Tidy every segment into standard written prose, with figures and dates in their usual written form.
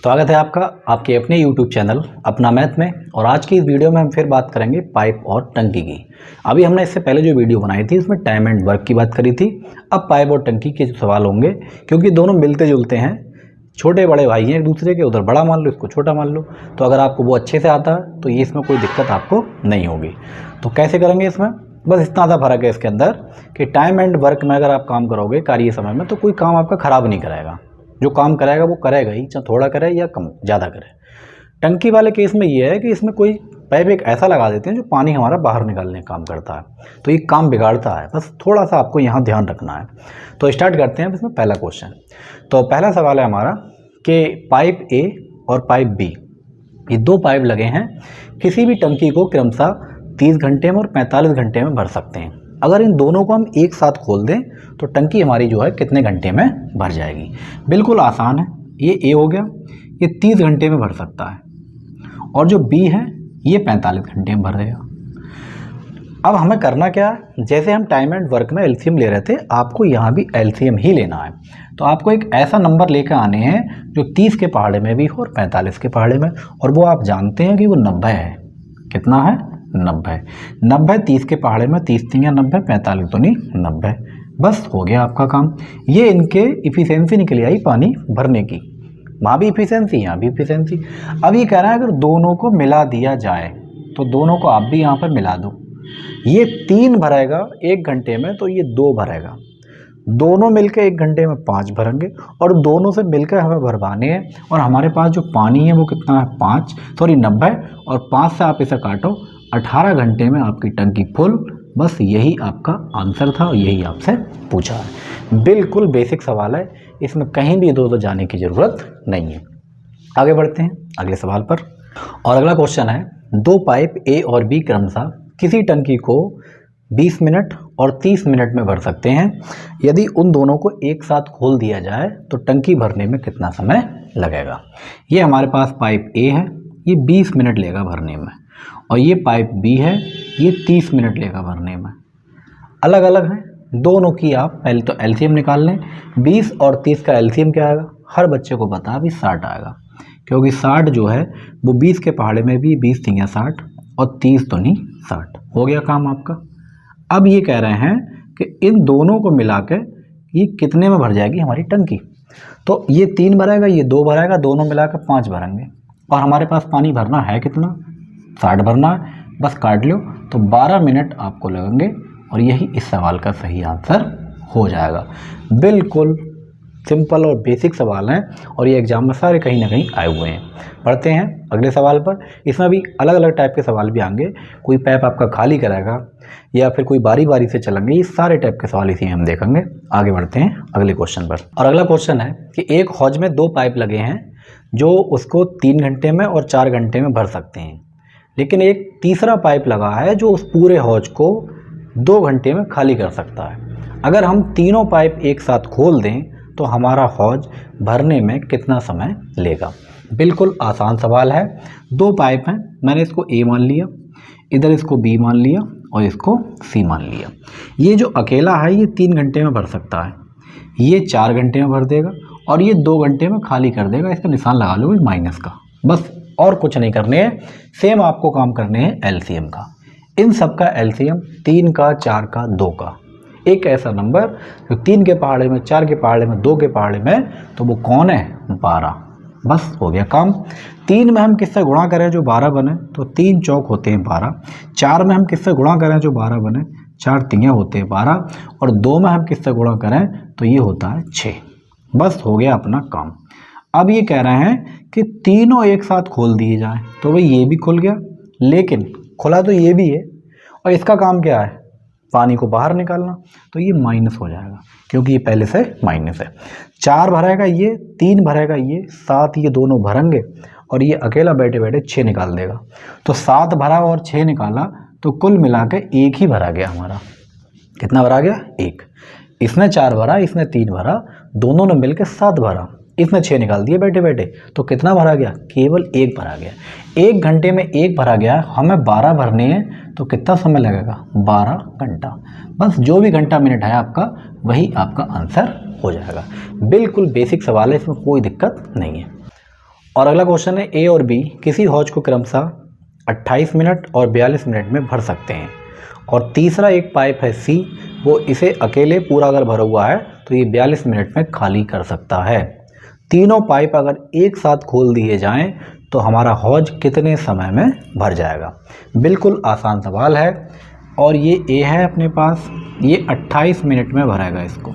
स्वागत है आपका आपके अपने YouTube चैनल अपना मैथ में। और आज की इस वीडियो में हम फिर बात करेंगे पाइप और टंकी की। अभी हमने इससे पहले जो वीडियो बनाई थी उसमें टाइम एंड वर्क की बात करी थी। अब पाइप और टंकी के जो सवाल होंगे, क्योंकि दोनों मिलते जुलते हैं, छोटे बड़े भाई हैं एक दूसरे के, उधर बड़ा मान लो इसको छोटा मान लो, तो अगर आपको वो अच्छे से आता है तो ये इसमें कोई दिक्कत आपको नहीं होगी। तो कैसे करेंगे इसमें, बस इतना सा फर्क है इसके अंदर कि टाइम एंड वर्क में अगर आप काम करोगे कार्य समय में तो कोई काम आपका ख़राब नहीं कराएगा। जो काम कराएगा वो करेगा ही, चाहे थोड़ा करे या कम ज़्यादा करे। टंकी वाले केस में ये है कि इसमें कोई पाइप एक ऐसा लगा देते हैं जो पानी हमारा बाहर निकालने का काम करता है, तो ये काम बिगाड़ता है। बस थोड़ा सा आपको यहाँ ध्यान रखना है। तो स्टार्ट करते हैं इसमें पहला क्वेश्चन। तो पहला सवाल है हमारा कि पाइप ए और पाइप बी, ये दो पाइप लगे हैं, किसी भी टंकी को क्रमशः 30 घंटे में और 45 घंटे में भर सकते हैं। अगर इन दोनों को हम एक साथ खोल दें तो टंकी हमारी जो है कितने घंटे में भर जाएगी। बिल्कुल आसान है। ये ए हो गया, ये 30 घंटे में भर सकता है, और जो बी है ये 45 घंटे में भर देगा। अब हमें करना क्या है, जैसे हम टाइम एंड वर्क में एलसीएम ले रहे थे, आपको यहाँ भी एलसीएम ही लेना है। तो आपको एक ऐसा नंबर लेकर आने हैं जो 30 के पहाड़े में भी हो और 45 के पहाड़े में, और वो आप जानते हैं कि वो 90 है। कितना है? 90। 90 30 के पहाड़े में, 30 3 90, 45 तो नहीं 90। बस हो गया आपका काम। ये इनके इफिशियंसी निकल आई पानी भरने की, वहाँ भी इफिशियंसी यहाँ भी इफिशियंसी। अब ये कह रहा है अगर दोनों को मिला दिया जाए तो दोनों को आप भी यहाँ पर मिला दो। ये 3 भरेगा 1 घंटे में, तो ये 2 भरेगा। दोनों मिलकर 1 घंटे में 5 भरेंगे, और दोनों से मिलकर हमें भरवाने हैं। और हमारे पास जो पानी है वो कितना है? 90, और 5 से आप इसे काटो, 18 घंटे में आपकी टंकी फुल। बस यही आपका आंसर था और यही आपसे पूछा है। बिल्कुल बेसिक सवाल है, इसमें कहीं भी इधर उधर जाने की ज़रूरत नहीं है। आगे बढ़ते हैं अगले सवाल पर। और अगला क्वेश्चन है, दो पाइप ए और बी क्रमशः किसी टंकी को 20 मिनट और 30 मिनट में भर सकते हैं। यदि उन दोनों को एक साथ खोल दिया जाए तो टंकी भरने में कितना समय लगेगा। ये हमारे पास पाइप ए है, ये 20 मिनट लेगा भरने में, और ये पाइप बी है, ये 30 मिनट लेगा भरने में। अलग अलग हैं दोनों की। आप पहले तो एलसीएम निकाल लें। 20 और 30 का एलसीएम क्या आएगा? हर बच्चे को पता है 60 आएगा, क्योंकि 60 जो है वो 20 के पहाड़े में भी 20 3 60, और 30 तो नहीं 60। हो गया काम आपका। अब ये कह रहे हैं कि इन दोनों को मिला के ये कितने में भर जाएगी हमारी टंकी। तो ये 3 भरेगा, ये 2 भरेगा, दोनों मिला कर 5 भरेंगे। और हमारे पास पानी भरना है कितना? 60 भरना है। बस काट लो, तो 12 मिनट आपको लगेंगे, और यही इस सवाल का सही आंसर हो जाएगा। बिल्कुल सिंपल और बेसिक सवाल हैं, और ये एग्जाम में सारे कहीं ना कहीं आए हुए हैं। पढ़ते हैं अगले सवाल पर। इसमें भी अलग अलग टाइप के सवाल भी आएंगे। कोई पाइप आपका खाली कराएगा, या फिर कोई बारी बारी से चलेंगे। ये सारे टाइप के सवाल इसी में हम देखेंगे। आगे बढ़ते हैं अगले क्वेश्चन पर। और अगला क्वेश्चन है कि एक हौज में 2 पाइप लगे हैं जो उसको 3 घंटे में और 4 घंटे में भर सकते हैं, लेकिन एक तीसरा पाइप लगा है जो उस पूरे हौज को 2 घंटे में खाली कर सकता है। अगर हम तीनों पाइप एक साथ खोल दें तो हमारा हौज भरने में कितना समय लेगा। बिल्कुल आसान सवाल है। 2 पाइप हैं, मैंने इसको ए मान लिया, इधर इसको बी मान लिया, और इसको सी मान लिया। ये जो अकेला है ये 3 घंटे में भर सकता है, ये 4 घंटे में भर देगा, और ये 2 घंटे में खाली कर देगा। इसका निशान लगा लो माइनस का। बस और कुछ नहीं करने हैं। सेम आपको काम करने हैं एलसीएम का। इन सब का एलसीएम 3 का, 4 का, 2 का। एक ऐसा नंबर जो 3 के पहाड़े में, 4 के पहाड़े में, 2 के पहाड़े में, तो वो कौन है? 12। बस हो गया काम। 3 में हम किससे गुणा करें जो 12 बने, तो 3 चौक होते हैं 12। 4 में हम किससे गुणा करें जो 12 बने, 4 तियाँ होते हैं 12। और 2 में हम किससे गुणा करें तो ये होता है 6। बस हो गया अपना काम। अब ये कह रहे हैं कि तीनों एक साथ खोल दिए जाएं, तो भाई ये भी खुल गया, लेकिन खुला तो ये भी है, और इसका काम क्या है? पानी को बाहर निकालना। तो ये माइनस हो जाएगा, क्योंकि ये पहले से माइनस है। 4 भरेगा ये, 3 भरेगा ये, 7 ये दोनों भरेंगे, और ये अकेला बैठे बैठे 6 निकाल देगा। तो 7 भरा और 6 निकाला, तो कुल मिला के 1 ही भरा गया हमारा। कितना भरा गया? 1। इसने 4 भरा, इसने 3 भरा, दोनों ने मिलकर 7 भरा, इसने 6 निकाल दिए बैठे बैठे, तो कितना भरा गया? केवल 1 भरा गया। 1 घंटे में 1 भरा गया। हमें 12 भरने हैं, तो कितना समय लगेगा? 12 घंटा। बस जो भी घंटा मिनट है आपका, वही आपका आंसर हो जाएगा। बिल्कुल बेसिक सवाल है, इसमें कोई दिक्कत नहीं है। और अगला क्वेश्चन है ए और बी किसी हौज को क्रमशः 28 मिनट और 42 मिनट में भर सकते हैं। और तीसरा एक पाइप है सी, वो इसे अकेले पूरा अगर भरा हुआ है तो ये 42 मिनट में खाली कर सकता है। तीनों पाइप अगर एक साथ खोल दिए जाएं तो हमारा हौज कितने समय में भर जाएगा। बिल्कुल आसान सवाल है। और ये ए है अपने पास, ये 28 मिनट में भरेगा इसको।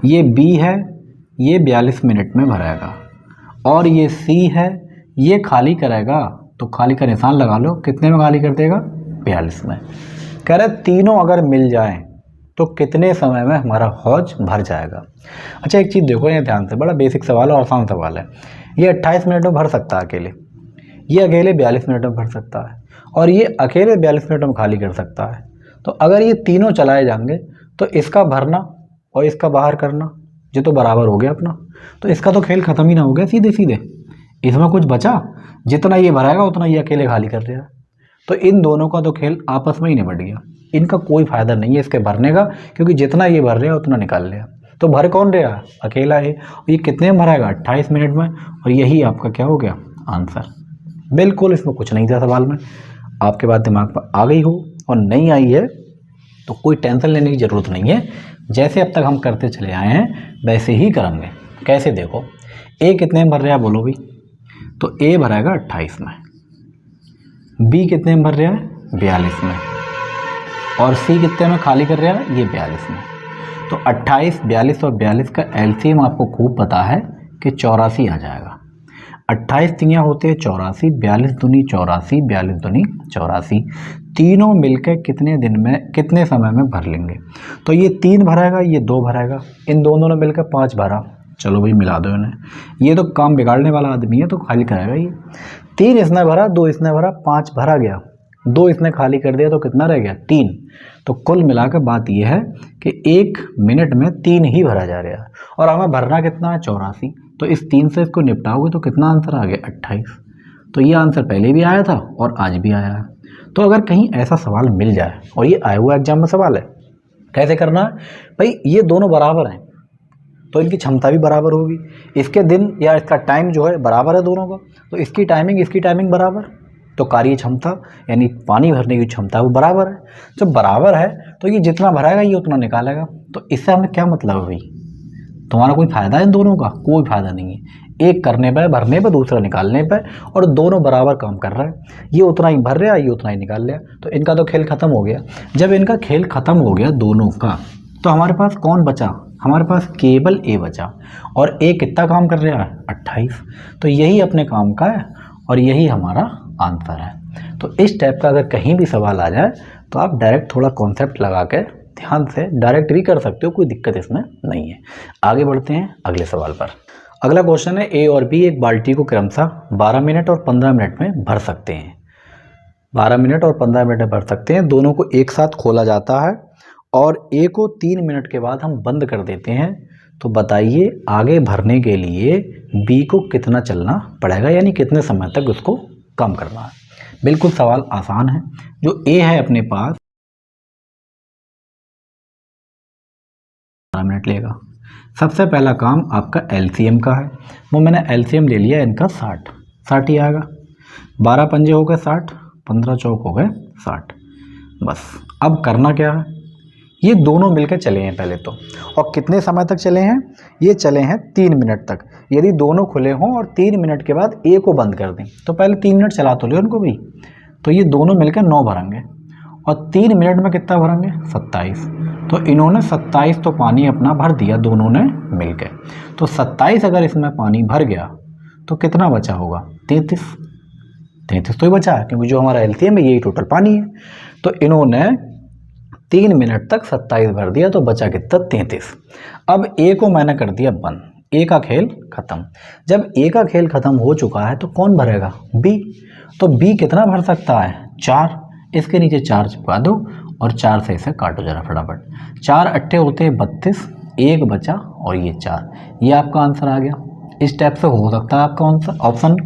ये बी है, ये 42 मिनट में भरेगा। और ये सी है, ये खाली करेगा, तो खाली का निशान लगा लो, कितने में खाली कर देगा, 42 में। कह रहे तीनों अगर मिल जाएं तो कितने समय में हमारा हौज भर जाएगा। अच्छा एक चीज़ देखो ये ध्यान से, बड़ा बेसिक सवाल है और आसान सवाल है। ये 28 मिनट में भर सकता है अकेले, ये अकेले 42 मिनट में भर सकता है, और ये अकेले 42 मिनट में खाली कर सकता है। तो अगर ये तीनों चलाए जाएंगे तो इसका भरना और इसका बाहर करना ये तो बराबर हो गया अपना, तो इसका तो खेल ख़त्म ही ना हो गया सीधे सीधे। इसमें कुछ बचा, जितना ये भराएगा उतना ये अकेले खाली कर देगा। तो इन दोनों का तो खेल आपस में ही निपट गया, इनका कोई फ़ायदा नहीं है इसके भरने का, क्योंकि जितना ये भर रहा है उतना निकाल लिया। तो भर कौन रहा है, अकेला है। ये कितने में भराएगा, 28 मिनट में, और यही आपका क्या हो गया, आंसर। बिल्कुल इसमें कुछ नहीं था सवाल में, आपके बात दिमाग पर आ गई हो और नहीं आई है तो कोई टेंशन लेने की ज़रूरत नहीं है। जैसे अब तक हम करते चले आए हैं वैसे ही करेंगे। कैसे, देखो ए कितने में भर रहा है बोलो भी, तो ए भराएगा 28 में, बी कितने में भर रहा है 42 में, और सी कितने में खाली कर रहा है, ये 42 में। तो 28, 42 और 42 का एलसीएम आपको खूब पता है कि 84 आ जाएगा। 28 तियाँ होते हैं 84, 42 दूनी 84, 42 दूनी 84। तीनों मिलकर कितने दिन में, कितने समय में भर लेंगे। तो ये 3 भराएगा, ये 2 भराएगा, इन दोनों ने मिलकर 5 भरा। चलो भाई मिला दो इन्हें, ये तो काम बिगाड़ने वाला आदमी है तो खाली कराएगा ये। 3 इसने भरा, 2 इसने भरा, 5 भरा गया, 2 इसने खाली कर दिया, तो कितना रह गया, 3। तो कुल मिलाकर बात यह है कि 1 मिनट में 3 ही भरा जा रहा है, और हमें भरना कितना है, 84। तो इस 3 से इसको निपटाओगे तो कितना आंसर आ गया, 28। तो ये आंसर पहले भी आया था और आज भी आया है। तो अगर कहीं ऐसा सवाल मिल जाए, और ये आया हुआ एग्जाम में सवाल है, कैसे करना है भाई, ये दोनों बराबर हैं तो इनकी क्षमता भी बराबर होगी, इसके दिन या इसका टाइम जो है बराबर है दोनों का, तो इसकी टाइमिंग बराबर, तो कार्य क्षमता यानी पानी भरने की क्षमता वो बराबर है। जब बराबर है तो ये जितना भराएगा ये उतना निकालेगा। तो इससे हमें क्या मतलब है भाई, तुम्हारा कोई फ़ायदा है इन दोनों का, कोई फ़ायदा नहीं है। एक करने पर, भरने पर, दूसरा निकालने पर, और दोनों बराबर काम कर रहा है। ये उतना ही भर रहा है, ये उतना ही निकाल लिया, तो इनका तो खेल ख़त्म हो गया। जब इनका खेल ख़त्म हो गया दोनों का, तो हमारे पास कौन बचा, हमारे पास केवल ए बचा, और ए कितना काम कर रहा है, 28। तो यही अपने काम का है और यही हमारा आंसर है। तो इस टाइप का अगर कहीं भी सवाल आ जाए तो आप डायरेक्ट थोड़ा कॉन्सेप्ट लगा के ध्यान से डायरेक्ट भी कर सकते हो, कोई दिक्कत इसमें नहीं है। आगे बढ़ते हैं अगले सवाल पर। अगला क्वेश्चन है ए और बी एक बाल्टी को क्रमशः 12 मिनट और 15 मिनट में भर सकते हैं। 12 मिनट और 15 मिनट में भर सकते हैं, दोनों को एक साथ खोला जाता है और ए को 3 मिनट के बाद हम बंद कर देते हैं। तो बताइए आगे भरने के लिए बी को कितना चलना पड़ेगा, यानी कितने समय तक उसको कम करना है। बिल्कुल सवाल आसान है। जो ए है अपने पास 12 मिनट लेगा। सबसे पहला काम आपका एलसीएम का है, वो मैंने एलसीएम ले लिया इनका 60 ही आएगा। 12 पंजे हो गए 60, 15 चौक हो गए 60। बस अब करना क्या है, ये दोनों मिलकर चले हैं पहले तो, और कितने समय तक चले हैं, ये चले हैं 3 मिनट तक। यदि दोनों खुले हों और 3 मिनट के बाद ए को बंद कर दें तो पहले 3 मिनट चला तो ले उनको भी, तो ये दोनों मिलकर 9 भरेंगे, और 3 मिनट में कितना भरेंगे, 27। तो इन्होंने 27 तो पानी अपना भर दिया दोनों ने मिलकर। तो 27 अगर इसमें पानी भर गया तो कितना बचा होगा, 33 तो ही बचा है, क्योंकि जो हमारा एलसीएम है यही टोटल पानी है। तो इन्होंने 3 मिनट तक 27 भर दिया, तो बचा कितना, 33। अब ए को मैंने कर दिया बंद, ए का खेल खत्म। जब ए का खेल खत्म हो चुका है तो कौन भरेगा, बी। तो बी कितना भर सकता है, 4। इसके नीचे 4 चिपका दो और 4 से इसे काटो जरा फटाफट। 4 अट्ठे होते हैं 32, 1 बचा और ये 4, ये आपका आंसर आ गया। इस टाइप से हो सकता है आपका आंसर ऑप्शन।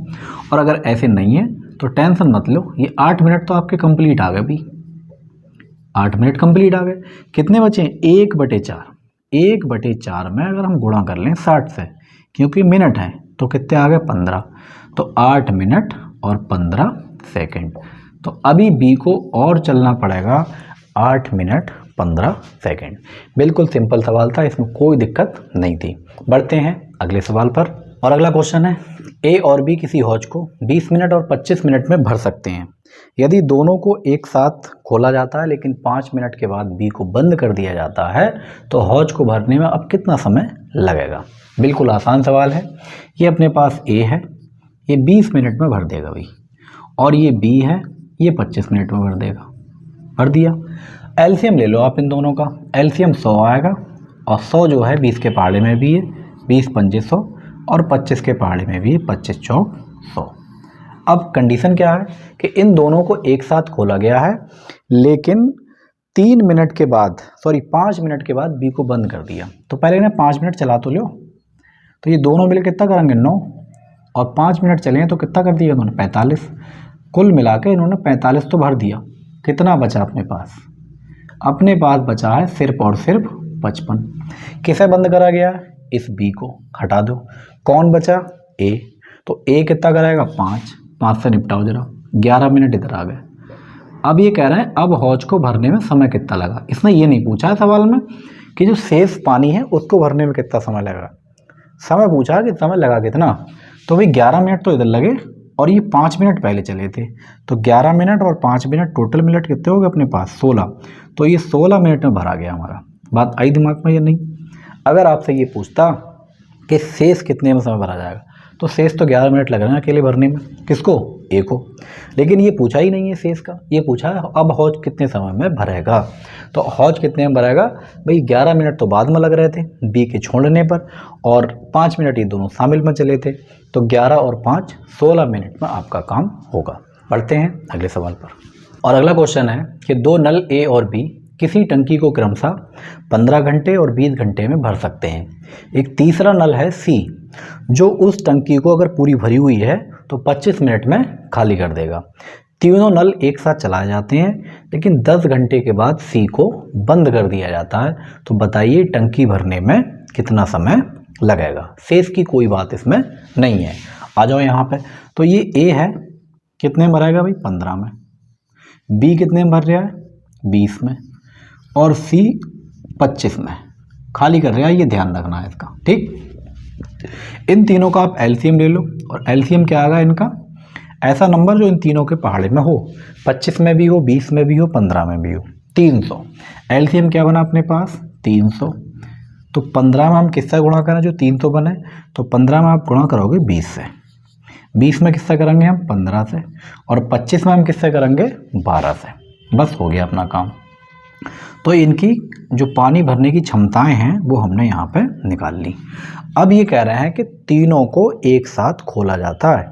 और अगर ऐसे नहीं है तो टेंशन मत लो, ये 8 मिनट तो आपके कंप्लीट आ गए भी, 8 मिनट कंप्लीट आ गए। कितने बचे, 1/4। 1/4 में अगर हम गुणा कर लें 60 से, क्योंकि मिनट है तो कितने आ गए 15, तो 8 मिनट और 15 सेकेंड। तो अभी बी को और चलना पड़ेगा 8 मिनट 15 सेकेंड। बिल्कुल सिंपल सवाल था, इसमें कोई दिक्कत नहीं थी। बढ़ते हैं अगले सवाल पर। और अगला क्वेश्चन है, ए और बी किसी हौज को 20 मिनट और 25 मिनट में भर सकते हैं। यदि दोनों को एक साथ खोला जाता है लेकिन 5 मिनट के बाद बी को बंद कर दिया जाता है तो हौज को भरने में अब कितना समय लगेगा। बिल्कुल आसान सवाल है। ये अपने पास ए है, ये 20 मिनट में भर देगा भाई, और ये बी है, ये 25 मिनट में भर देगा। भर दिया। एलसीएम ले लो आप इन दोनों का। एलसीएम 100 आएगा, और 100 जो है 20 के पहाड़े में भी है, 20 पंजे 100, और 25 के पहाड़े में भी है, 25 चौक 100। अब कंडीशन क्या है कि इन दोनों को एक साथ खोला गया है लेकिन 5 मिनट के बाद बी को बंद कर दिया। तो पहले इन्हें 5 मिनट चला तो लो, तो ये दोनों मिले कितना करेंगे 9, और 5 मिनट चले तो कितना कर दिया इन्होंने 45। कुल मिला के इन्होंने 45 तो भर दिया। कितना बचा अपने पास? अपने पास बचा है सिर्फ और सिर्फ 55। किसे बंद करा गया? इस बी को हटा दो। कौन बचा? ए। तो ए कितना कराएगा 5 से निपटाओ जरा। 11 मिनट इधर आ गए। अब ये कह रहे हैं अब हौज को भरने में समय कितना लगा। इसने ये नहीं पूछा है सवाल में कि जो शेष पानी है उसको भरने में कितना समय लगा। समय पूछा कि समय लगा कितना। तो भाई 11 मिनट तो इधर लगे और ये 5 मिनट पहले चले थे, तो 11 मिनट और 5 मिनट टोटल मिनट कितने हो गए अपने पास 16। तो ये 16 मिनट में भरा गया हमारा। बात आई दिमाग में या नहीं? अगर आपसे ये पूछता कि शेष कितने में समय भरा जाएगा, तो शेष तो 11 मिनट लग रहे हैं अकेले भरने में। किसको? ए को। लेकिन ये पूछा ही नहीं है शेष का, ये पूछा है अब हौज कितने समय में भरेगा। तो हौज कितने में भरेगा भाई? 11 मिनट तो बाद में लग रहे थे बी के छोड़ने पर, और 5 मिनट ये दोनों शामिल में चले थे, तो 11 और 5 16 मिनट में आपका काम होगा। बढ़ते हैं अगले सवाल पर। और अगला क्वेश्चन है कि 2 नल ए और बी किसी टंकी को क्रमशः 15 घंटे और 20 घंटे में भर सकते हैं। एक तीसरा नल है सी, जो उस टंकी को अगर पूरी भरी हुई है तो 25 मिनट में खाली कर देगा। तीनों नल एक साथ चलाए जाते हैं लेकिन 10 घंटे के बाद सी को बंद कर दिया जाता है। तो बताइए टंकी भरने में कितना समय लगेगा। शेष की कोई बात इसमें नहीं है। आ जाओ यहाँ पे। तो ये ए है, कितने में भरेगा भाई? 15 में। बी कितने में भर रहा है? 20 में। और सी 25 में खाली कर रहा है। ये ध्यान रखना है इसका, ठीक। इन तीनों का आप एलसीएम ले लो, और एलसीएम क्या आएगा इनका? ऐसा नंबर जो इन तीनों के पहाड़े में हो, 25 में भी हो, 20 में भी हो, 15 में भी हो। 300। एलसीएम क्या बना अपने पास? 300। तो 15 में हम किससे गुणा करें जो 300 बने? तो 15 में आप गुणा करोगे 20 से। 20 में किससे करेंगे हम? 15 से। और 25 में हम किससे करेंगे? 12 से। बस हो गया अपना काम। तो इनकी जो पानी भरने की क्षमताएं हैं वो हमने यहाँ पे निकाल ली। अब ये कह रहे हैं कि तीनों को एक साथ खोला जाता है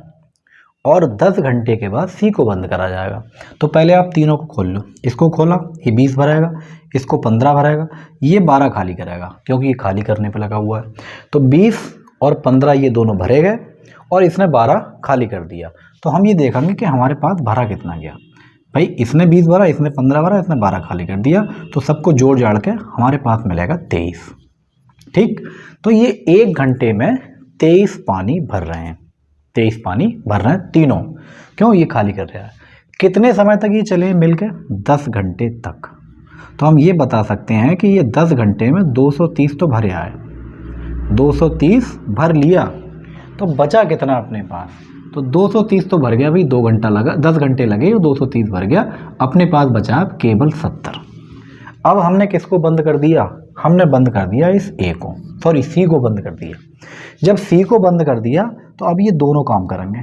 और 10 घंटे के बाद सी को बंद करा जाएगा। तो पहले आप तीनों को खोल लो। इसको खोला, ये 20 भरेगा, इसको 15 भरेगा, ये 12 खाली करेगा क्योंकि ये खाली करने पे लगा हुआ है। तो 20 और 15 ये दोनों भरे गए और इसने 12 खाली कर दिया। तो हम ये देखेंगे कि हमारे पास भरा कितना गया। भाई इसने 20 भरा, इसने 15 भरा, इसने 12 खाली कर दिया, तो सबको जोड़ जाड़ के हमारे पास मिलेगा 23। ठीक। तो ये 1 घंटे में 23 पानी भर रहे हैं। 23 पानी भर रहे हैं तीनों। क्यों? ये खाली कर रहा है। कितने समय तक ये चले मिलके? 10 घंटे तक। तो हम ये बता सकते हैं कि ये 10 घंटे में 230 तो भर आए। 230 भर लिया, तो बचा कितना अपने पास? तो 230 तो भर गया भाई, 2 घंटा लगा, 10 घंटे लगे, 230 भर गया। अपने पास बचा केवल 70। अब हमने किसको बंद कर दिया? हमने बंद कर दिया इस ए को, सॉरी सी को बंद कर दिया। जब सी को बंद कर दिया तो अब ये दोनों काम करेंगे।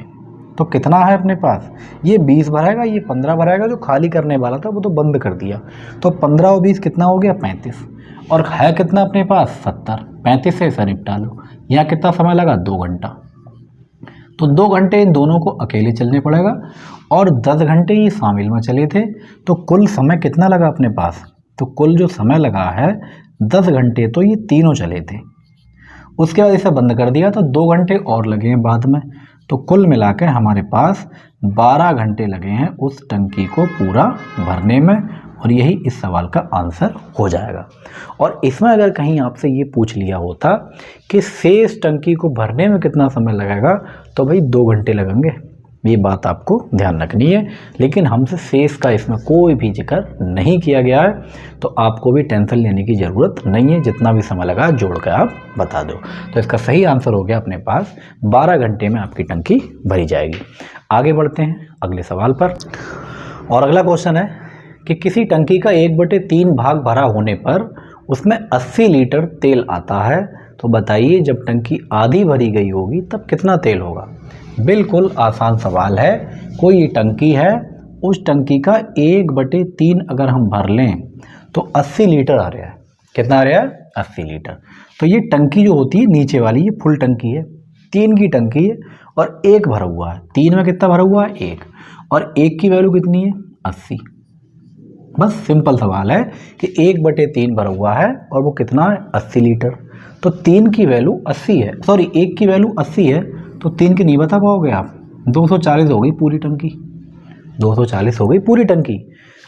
तो कितना है अपने पास? ये 20 भरेगा, ये 15 भरेगा। जो खाली करने वाला था वो तो बंद कर दिया। तो 15 और 20 कितना हो गया? 35। और है कितना अपने पास? 70। 35 से इसे निपटा लो। यहाँ कितना समय लगा? 2 घंटा। तो 2 घंटे इन दोनों को अकेले चलने पड़ेगा और 10 घंटे ये शामिल में चले थे। तो कुल समय कितना लगा अपने पास? तो कुल जो समय लगा है 10 घंटे तो ये तीनों चले थे। उसके बाद इसे बंद कर दिया तो 2 घंटे और लगे हैं बाद में। तो कुल मिलाकर हमारे पास 12 घंटे लगे हैं उस टंकी को पूरा भरने में। और यही इस सवाल का आंसर हो जाएगा। और इसमें अगर कहीं आपसे ये पूछ लिया होता कि शेष टंकी को भरने में कितना समय लगेगा, तो भाई 2 घंटे लगेंगे, ये बात आपको ध्यान रखनी है। लेकिन हमसे शेष का इसमें कोई भी जिक्र नहीं किया गया है, तो आपको भी टेंशन लेने की ज़रूरत नहीं है। जितना भी समय लगा जोड़ कर आप बता दो। तो इसका सही आंसर हो गया अपने पास 12 घंटे में आपकी टंकी भरी जाएगी। आगे बढ़ते हैं अगले सवाल पर। और अगला क्वेश्चन है कि किसी टंकी का 1/3 भाग भरा होने पर उसमें 80 लीटर तेल आता है, तो बताइए जब टंकी आधी भरी गई होगी तब कितना तेल होगा। बिल्कुल आसान सवाल है। कोई ये टंकी है, उस टंकी का 1/3 अगर हम भर लें तो 80 लीटर आ रहा है। कितना आ रहा है? 80 लीटर। तो ये टंकी जो होती है नीचे वाली, ये फुल टंकी है, 3 की टंकी है और 1 भरा हुआ है। 3 में कितना भरा हुआ है? 1। और 1 की वैल्यू कितनी है? 80। बस सिंपल सवाल है कि 1/3 भरा हुआ है और वो कितना है? 80 लीटर। तो 3 की वैल्यू 80 है, सॉरी 1 की वैल्यू 80 है, तो 3 की नहीं बता पाओगे आप। 240 हो गई पूरी टंकी, 240 हो गई पूरी टंकी।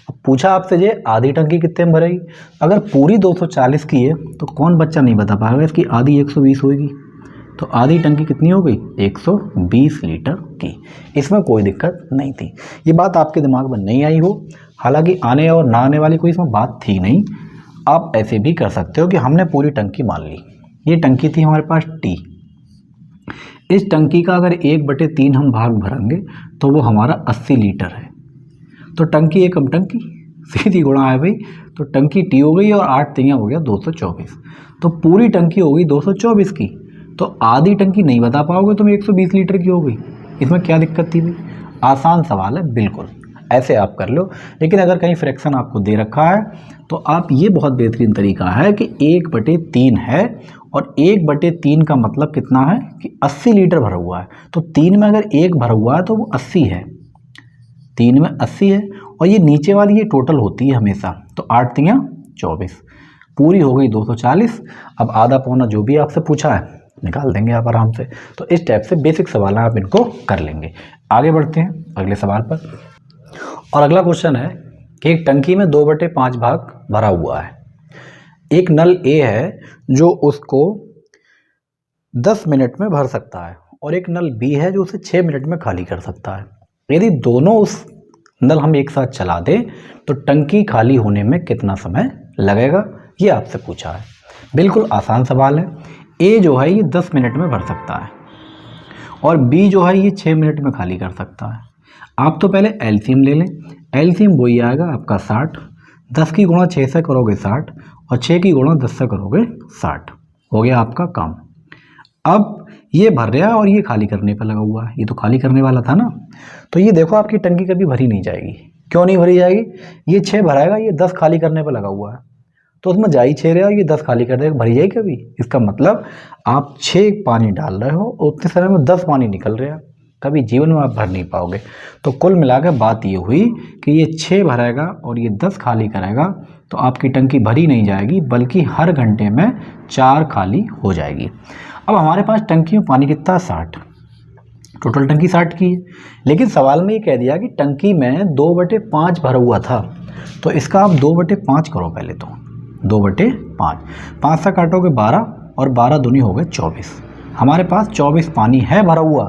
अब पूछा आपसे जे आधी टंकी कितने में भरेगी। अगर पूरी 240 की है तो कौन बच्चा नहीं बता पाएगा इसकी आधी 120 होगी। तो आधी टंकी कितनी हो गई? 120 लीटर की। इसमें कोई दिक्कत नहीं थी। ये बात आपके दिमाग में नहीं आई हो, हालांकि आने और ना आने वाली कोई इसमें बात थी नहीं। आप ऐसे भी कर सकते हो कि हमने पूरी टंकी मान ली। ये टंकी थी हमारे पास टी। इस टंकी का अगर 1/3 हम भाग भरेंगे तो वो हमारा 80 लीटर है। तो टंकी एकम टंकी, सीधी गुणा है भाई। तो टंकी टी हो गई और 8 तियाँ हो गया 224। तो पूरी टंकी हो गई 224 की। तो आधी टंकी नहीं बता पाओगे तुम 120 लीटर की हो गई। इसमें क्या दिक्कत थी भाई? आसान सवाल है, बिल्कुल ऐसे आप कर लो। लेकिन अगर कहीं फ्रैक्शन आपको दे रखा है तो आप, ये बहुत बेहतरीन तरीका है कि 1/3 है और 1/3 का मतलब कितना है कि 80 लीटर भरा हुआ है। तो 3 में अगर 1 भरा हुआ है तो वो 80 है, 3 में 80 है। और ये नीचे वाली ये टोटल होती है हमेशा। तो 8 तियाँ 24, पूरी हो गई 240। अब आधा पौना जो भी आपसे पूछा है निकाल देंगे आप आराम से। तो इस टाइप से बेसिक सवाल आप इनको कर लेंगे। आगे बढ़ते हैं अगले सवाल पर। और अगला क्वेश्चन है कि एक टंकी में 2/5 भाग भरा हुआ है। एक नल ए है जो उसको 10 मिनट में भर सकता है और एक नल बी है जो उसे 6 मिनट में खाली कर सकता है। यदि दोनों उस नल हम एक साथ चला दें तो टंकी खाली होने में कितना समय लगेगा, ये आपसे पूछा है। बिल्कुल आसान सवाल है। ए जो है ये 10 मिनट में भर सकता है और बी जो है ये 6 मिनट में खाली कर सकता है। आप तो पहले एलसीएम ले लें। एलसीएम वही आएगा आपका 60। 10 की गुणा 6 से करोगे 60 और 6 की गुणा 10 से करोगे 60। हो गया आपका काम। अब ये भर रहा है और ये खाली करने पर लगा हुआ है। ये तो खाली करने वाला था ना। तो ये देखो आपकी टंकी कभी भरी नहीं जाएगी। क्यों नहीं भरी जाएगी? ये 6 भराएगा, ये 10 खाली करने पर लगा हुआ है। तो उसमें जा ही 6 रहा है, ये 10 खाली कर देगा, भरी जाएगी कभी? इसका मतलब आप 6 पानी डाल रहे हो, उतने समय में 10 पानी निकल रहा है, कभी जीवन में आप भर नहीं पाओगे। तो कुल मिलाकर बात ये हुई कि ये 6 भरेगा और ये 10 खाली करेगा, तो आपकी टंकी भरी नहीं जाएगी, बल्कि हर घंटे में 4 खाली हो जाएगी। अब हमारे पास टंकी में पानी कितना? 60। टोटल टंकी 60 की है। लेकिन सवाल में ये कह दिया कि टंकी में 2/5 भरा हुआ था। तो इसका आप 2/5 करो पहले। तो 2/5, 5 से काटोगे 12 और 12 दूनी हो गए 24। हमारे पास 24 पानी है भरा हुआ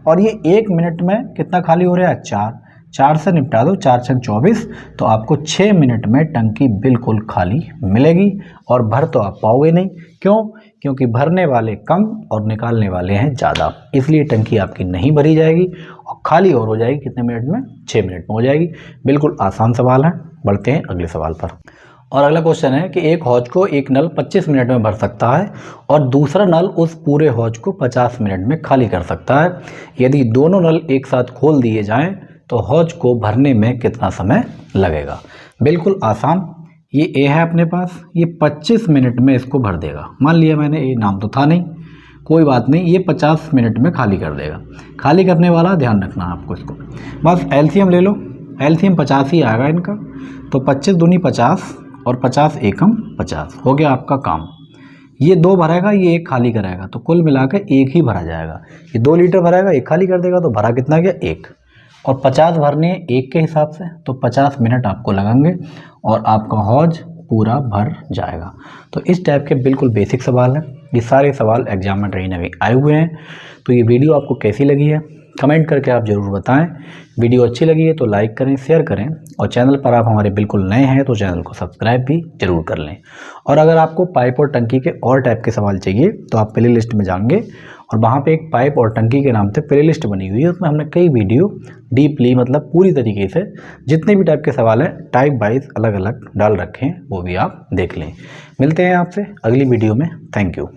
और ये 1 मिनट में कितना खाली हो रहा है? 4। 4 से निपटा दो, 4 छंग 24। तो आपको 6 मिनट में टंकी बिल्कुल खाली मिलेगी और भर तो आप पाओगे नहीं। क्यों? क्योंकि भरने वाले कम और निकालने वाले हैं ज़्यादा, इसलिए टंकी आपकी नहीं भरी जाएगी और खाली और हो जाएगी कितने मिनट में? 6 मिनट में हो जाएगी। बिल्कुल आसान सवाल है। बढ़ते हैं अगले सवाल पर। और अगला क्वेश्चन है कि एक हौज को एक नल 25 मिनट में भर सकता है और दूसरा नल उस पूरे हौज को 50 मिनट में खाली कर सकता है। यदि दोनों नल एक साथ खोल दिए जाएं तो हौज को भरने में कितना समय लगेगा? बिल्कुल आसान। ये ए है अपने पास, ये 25 मिनट में इसको भर देगा। मान लिया मैंने, ए नाम तो था नहीं, कोई बात नहीं, ये 50 मिनट में खाली कर देगा। खाली करने वाला ध्यान रखना आपको इसको। बस एलसीएम ले लो, एलसीएम 50 ही आएगा इनका। तो 25 दूनी 50 और 50 एकम 50। हो गया आपका काम। ये 2 भरेगा, ये 1 खाली करेगा, तो कुल मिलाकर 1 ही भरा जाएगा। ये 2 लीटर भरेगा, 1 खाली कर देगा, तो भरा कितना गया? 1। और 50 भरने एक के हिसाब से, तो 50 मिनट आपको लगेंगे और आपका हौज पूरा भर जाएगा। तो इस टाइप के बिल्कुल बेसिक सवाल हैं, ये सारे सवाल एग्जाम में ट्रेन में आए हुए हैं। तो ये वीडियो आपको कैसी लगी है कमेंट करके आप ज़रूर बताएं। वीडियो अच्छी लगी है तो लाइक करें, शेयर करें, और चैनल पर आप हमारे बिल्कुल नए हैं तो चैनल को सब्सक्राइब भी जरूर कर लें। और अगर आपको पाइप और टंकी के और टाइप के सवाल चाहिए तो आप प्ले लिस्ट में जाएंगे और वहाँ पे एक पाइप और टंकी के नाम से प्ले लिस्ट बनी हुई है, उसमें हमने कई वीडियो डीपली मतलब पूरी तरीके से जितने भी टाइप के सवाल हैं टाइप वाइज अलग अलग डाल रखे हैं, वो भी आप देख लें। मिलते हैं आपसे अगली वीडियो में। Thank you.